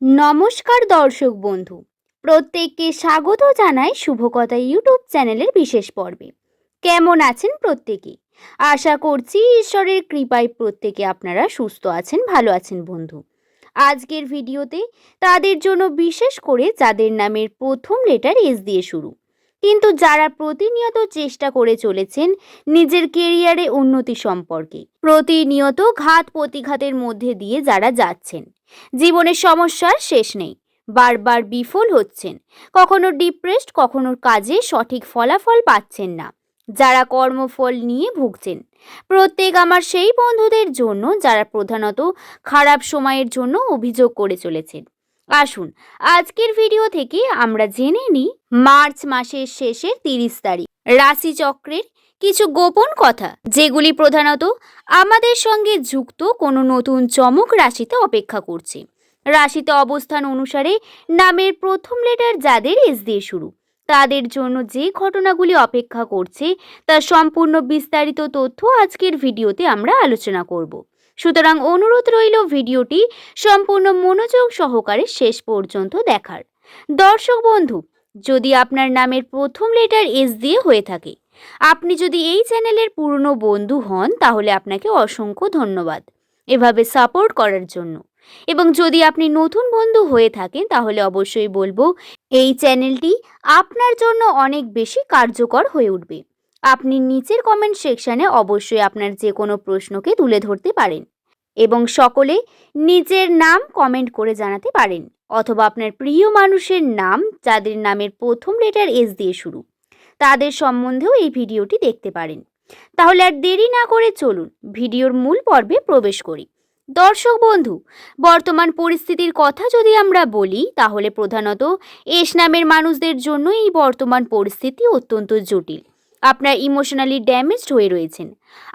নমস্কার দর্শক বন্ধু, প্রত্যেককে স্বাগত জানাই শুভকথা ইউটিউব চ্যানেলের বিশেষ পর্বে। কেমন আছেন প্রত্যেকে? আশা করছি ঈশ্বরের কৃপায় প্রত্যেকে আপনারা সুস্থ আছেন, ভালো আছেন বন্ধু। আজকের ভিডিওতে তাদের জন্য বিশেষ করে যাদের নামের প্রথম লেটার এস দিয়ে শুরু, কিন্তু যারা প্রতিনিয়ত চেষ্টা করে চলেছেন নিজের কেরিয়ারে উন্নতি সম্পর্কে, প্রতিনিয়ত ঘাত প্রতিঘাতের মধ্যে দিয়ে যারা যাচ্ছেন, জীবনের সমস্যার শেষ নেই, বারবার বিফল হচ্ছেন, কখনো ডিপ্রেসড, কখনো কাজে সঠিক ফলাফল পাচ্ছেন না, যারা কর্মফল নিয়ে ভুগছেন, প্রত্যেক আমার সেই বন্ধুদের জন্য যারা প্রধানত খারাপ সময়ের জন্য অভিযোগ করে চলেছেন। আসুন আজকের ভিডিও থেকে আমরা জেনে নিই মার্চ মাসের শেষের 30 তারিখ রাশিচক্রের কিছু গোপন কথা, যেগুলি প্রধানত আমাদের সঙ্গে যুক্ত কোনো নতুন চমক রাশিতে অপেক্ষা করছে। রাশিতে অবস্থান অনুসারে নামের প্রথম লেটার যাদের এস দিয়ে শুরু, তাদের জন্য যে ঘটনাগুলি অপেক্ষা করছে তার সম্পূর্ণ বিস্তারিত তথ্য আজকের ভিডিওতে আমরা আলোচনা করব। সুতরাং অনুরোধ রইল ভিডিওটি সম্পূর্ণ মনোযোগ সহকারে শেষ পর্যন্ত দেখার। দর্শক বন্ধু, যদি আপনার নামের প্রথম লেটার এস দিয়ে হয়ে থাকে, আপনি যদি এই চ্যানেলের পুরনো বন্ধু হন, তাহলে আপনাকে অসংখ্য ধন্যবাদ এভাবে সাপোর্ট করার জন্য। এবং যদি আপনি নতুন বন্ধু হয়ে থাকেন, তাহলে অবশ্যই বলবো এই চ্যানেলটি আপনার জন্য অনেক বেশি কার্যকর হয়ে উঠবে। আপনি নিচের কমেন্ট সেকশনে অবশ্যই আপনার যে কোনো প্রশ্নকে তুলে ধরতে পারেন এবং সকলে নিজের নাম কমেন্ট করে জানাতে পারেন, অথবা আপনার প্রিয় মানুষের নাম যাদের নামের প্রথম লেটার এস দিয়ে শুরু, তাদের সম্বন্ধেও এই ভিডিওটি দেখতে পারেন। তাহলে আর দেরি না করে চলুন ভিডিওর মূল পর্বে প্রবেশ করি। দর্শক বন্ধু, বর্তমান পরিস্থিতির কথা যদি আমরা বলি, তাহলে প্রধানত এস নামের মানুষদের জন্য এই বর্তমান পরিস্থিতি অত্যন্ত জটিল। আপনার ইমোশনালি ড্যামেজড হয়ে রয়েছেন,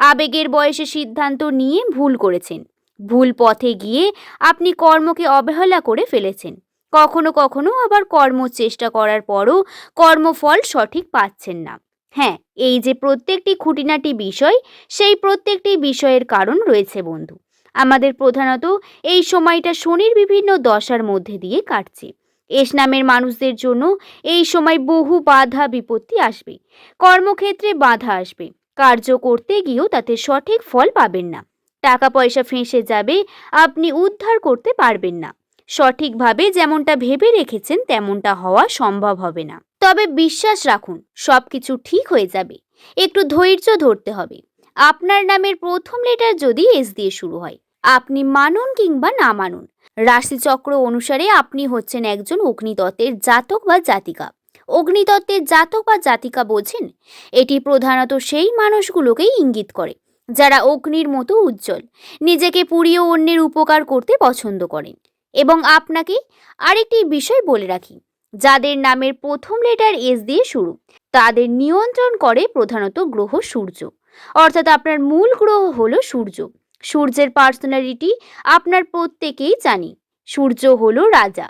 আবেগের বয়সে সিদ্ধান্ত নিয়ে ভুল করেছেন, ভুল পথে গিয়ে আপনি কর্মকে অবহেলা করে ফেলেছেন, কখনো কখনো আবার কর্ম চেষ্টা করার পরও কর্মফল সঠিক পাচ্ছেন না। হ্যাঁ, এই যে প্রত্যেকটি খুঁটিনাটি বিষয়, সেই প্রত্যেকটি বিষয়ের কারণ রয়েছে বন্ধু। আমাদের প্রধানত এই সময়টা শনির বিভিন্ন দশার মধ্যে দিয়ে কাটছে। এস নামের মানুষদের জন্য এই সময় বহু বাধা বিপত্তি আসবে, কর্মক্ষেত্রে বাধা আসবে, কার্য করতে গিয়েও তাতে সঠিক ফল পাবেন না, টাকা পয়সা ফেঁসে যাবে, আপনি উদ্ধার করতে পারবেন না, সঠিকভাবে যেমনটা ভেবে রেখেছেন তেমনটা হওয়া সম্ভব হবে না। তবে বিশ্বাস রাখুন, সবকিছু ঠিক হয়ে যাবে, একটু ধৈর্য ধরতে হবে। আপনার নামের প্রথম লেটার যদি এস দিয়ে শুরু হয়, আপনি মানুন কিংবা না মানুন, রাশিচক্র অনুসারে আপনি হচ্ছেন একজন অগ্নিতত্ত্বের জাতক বা জাতিকা। অগ্নিতত্ত্বের জাতক বা জাতিকা বোঝেন, এটি প্রধানত সেই মানুষগুলোকেই ইঙ্গিত করে যারা অগ্নির মতো উজ্জ্বল, নিজেকে পুড়িয়ে অন্যের উপকার করতে পছন্দ করেন। এবং আপনাকে আরেকটি বিষয় বলে রাখি, যাদের নামের প্রথম লেটার এস দিয়ে শুরু, তাদের নিয়ন্ত্রণ করে প্রধানত গ্রহ সূর্য। অর্থাৎ আপনার মূল গ্রহ হলো সূর্য। সূর্যের পার্সোনালিটি আপনার প্রত্যেকেই জানি। সূর্য হলো রাজা।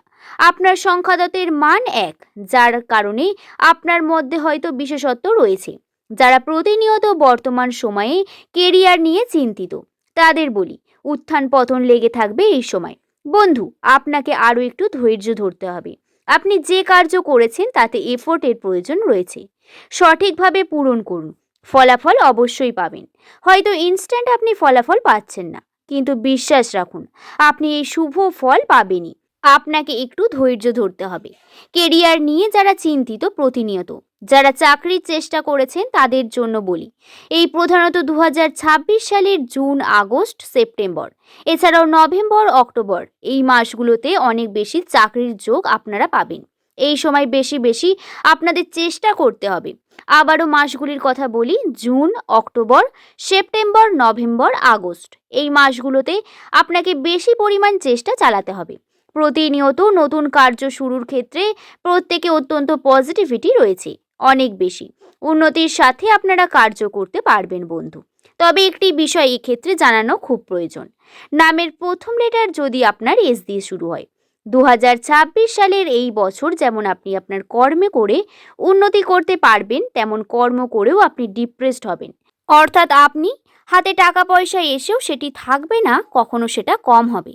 আপনার সংখ্যাতত্ত্বের মান 1, যার কারণে আপনার মধ্যে হয়তো বিশেষত্ব রয়েছে। যারা প্রতিনিয়ত বর্তমান সময়ে কেরিয়ার নিয়ে চিন্তিত, তাদের বলি উত্থান পতন লেগে থাকবে এই সময়। বন্ধু, আপনাকে আরও একটু ধৈর্য ধরতে হবে। আপনি যে কার্য করেছেন তাতে এফোর্টের প্রয়োজন রয়েছে, সঠিকভাবে পূরণ করুন, ফলাফল অবশ্যই পাবেন। হয়তো ইনস্ট্যান্ট আপনি ফলাফল পাচ্ছেন না, কিন্তু বিশ্বাস রাখুন আপনি এই শুভ ফল পাবেনই। আপনাকে একটু ধৈর্য ধরতে হবে। কেরিয়ার নিয়ে যারা চিন্তিত প্রতিনিয়ত, যারা চাকরির চেষ্টা করেছেন, তাদের জন্য বলি এই প্রধানত 2026 সালের জুন, আগস্ট, সেপ্টেম্বর, এছাড়াও নভেম্বর, অক্টোবর, এই মাসগুলোতে অনেক বেশি চাকরির যোগ আপনারা পাবেন। এই সময় বেশি বেশি আপনাদের চেষ্টা করতে হবে। আবারও মাসগুলির কথা বলি, June, October, September, November, August, এই মাসগুলোতে আপনাকে বেশি পরিমাণ চেষ্টা চালাতে হবে। প্রতিনিয়ত নতুন কার্য শুরুর ক্ষেত্রে প্রত্যেকে অত্যন্ত পজিটিভিটি রয়েছে, অনেক বেশি উন্নতির সাথে আপনারা কার্য করতে পারবেন বন্ধু। তবে একটি বিষয় এক্ষেত্রে জানানো খুব প্রয়োজন, নামের প্রথম লেটার যদি আপনার এস দিয়ে শুরু হয়, 2026 সালের এই বছর যেমন আপনি আপনার কর্মে করে উন্নতি করতে পারবেন, তেমন কর্ম করেও আপনি ডিপ্রেসড হবেন। অর্থাৎ আপনি হাতে টাকা পয়সা এসেও সেটি থাকবে না, কখনো সেটা কম হবে,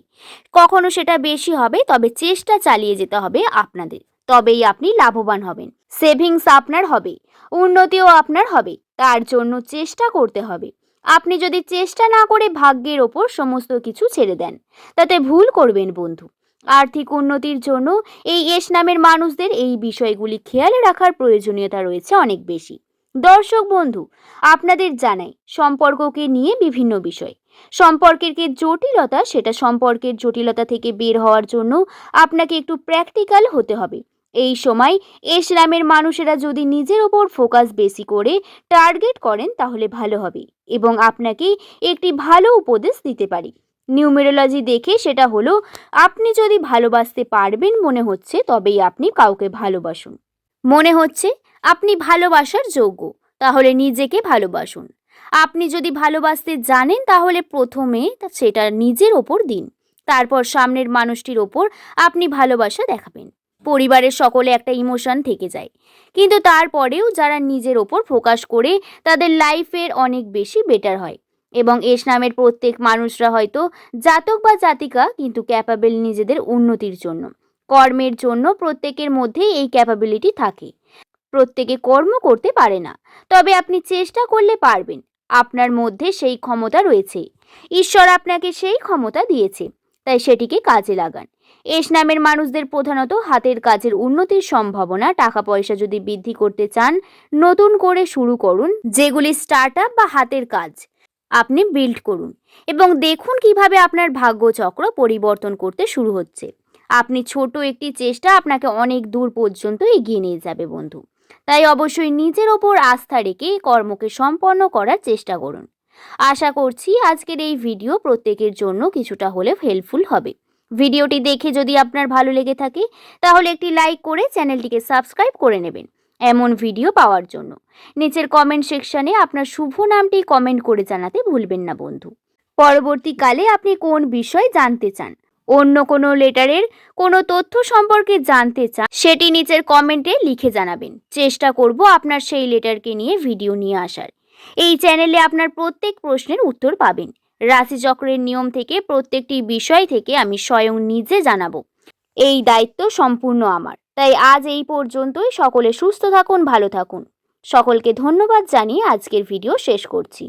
কখনো সেটা বেশি হবে। তবে চেষ্টা চালিয়ে যেতে হবে আপনাদের, তবেই আপনি লাভবান হবেন। সেভিংস আপনার হবে, উন্নতিও আপনার হবে, তার জন্য চেষ্টা করতে হবে। আপনি যদি চেষ্টা না করে ভাগ্যের ওপর সমস্ত কিছু ছেড়ে দেন, তাতে ভুল করবেন বন্ধু। আর্থিক উন্নতির জন্য এই এস নামের মানুষদের এই বিষয়গুলি খেয়াল রাখার প্রয়োজনীয়তা রয়েছে অনেক বেশি। দর্শক বন্ধু, আপনাদের জানাই সম্পর্ককে নিয়ে বিভিন্ন বিষয়, সম্পর্কের যে জটিলতা, সেটা সম্পর্কের জটিলতা থেকে বের হওয়ার জন্য আপনাকে একটু প্র্যাকটিক্যাল হতে হবে। এই সময় এস নামের মানুষেরা যদি নিজের ওপর ফোকাস বেশি করে টার্গেট করেন তাহলে ভালো হবে, এবং আপনাকে একটি ভালো উপদেশ দিতে পারি। নিউমেরোলজি দেখে সেটা হলো, আপনি যদি ভালোবাসতে পারবেন মনে হচ্ছে, তবেই আপনি কাউকে ভালোবাসুন। মনে হচ্ছে আপনি ভালোবাসার যোগ্য, তাহলে নিজেকে ভালোবাসুন। আপনি যদি ভালোবাসতে জানেন তাহলে প্রথমে সেটা নিজের ওপর দিন, তারপর সামনের মানুষটির ওপর আপনি ভালোবাসা দেখাবেন। পরিবারের সকলে একটা ইমোশন থেকে যায়, কিন্তু তারপরেও যারা নিজের ওপর ফোকাস করে তাদের লাইফের অনেক বেশি বেটার হয়। এবং এস নামের প্রত্যেক মানুষরা হয়তো জাতক বা জাতিকা, কিন্তু ক্যাপাবেল নিজেদের উন্নতির জন্য, কর্মের জন্য। প্রত্যেকের মধ্যেই এই ক্যাপাবিলিটি থাকে, প্রত্যেকে কর্ম করতে পারে না, তবে আপনি চেষ্টা করলে পারবেন। আপনার মধ্যে সেই ক্ষমতা রয়েছে, ঈশ্বর আপনাকে সেই ক্ষমতা দিয়েছে, তাই সেটিকে কাজে লাগান। এস নামের মানুষদের প্রধানত হাতের কাজের উন্নতির সম্ভাবনা। টাকা পয়সা যদি বৃদ্ধি করতে চান, নতুন করে শুরু করুন, যেগুলি স্টার্ট আপ বা হাতের কাজ আপনি বিল্ড করুন, এবং দেখুন কিভাবে আপনার ভাগ্যচক্র পরিবর্তন করতে শুরু হচ্ছে। আপনি ছোট একটি চেষ্টা আপনাকে অনেক দূর পর্যন্ত এগিয়ে নিয়ে যাবে বন্ধু। তাই অবশ্যই নিজের ওপর আস্থা রেখে কর্মকে সম্পন্ন করার চেষ্টা করুন। আশা করছি আজকের এই ভিডিও প্রত্যেকের জন্য কিছুটা হলে হেল্পফুল হবে। ভিডিওটি দেখে যদি আপনার ভালো লেগে থাকে তাহলে একটি লাইক করে চ্যানেলটিকে সাবস্ক্রাইব করে নেবেন এমন ভিডিও পাওয়ার জন্য। নিচের কমেন্ট সেকশনে আপনার শুভ নামটি কমেন্ট করে জানাতে ভুলবেন না বন্ধু। পরবর্তীকালে আপনি কোন বিষয় জানতে চান, অন্য কোনো লেটারের কোনো তথ্য সম্পর্কে জানতে চান, সেটি নিচের কমেন্টে লিখে জানাবেন। চেষ্টা করব আপনার সেই লেটারকে নিয়ে ভিডিও নিয়ে আসার। এই চ্যানেলে আপনার প্রত্যেক প্রশ্নের উত্তর পাবেন। রাশিচক্রের নিয়ম থেকে প্রত্যেকটি বিষয় থেকে আমি স্বয়ং নিজে জানাবো, এই দায়িত্ব সম্পূর্ণ আমার। তাই আজ এই পর্যন্তই। সকলে সুস্থ থাকুন, ভালো থাকুন। সকলকে ধন্যবাদ জানিয়ে আজকের ভিডিও শেষ করছি।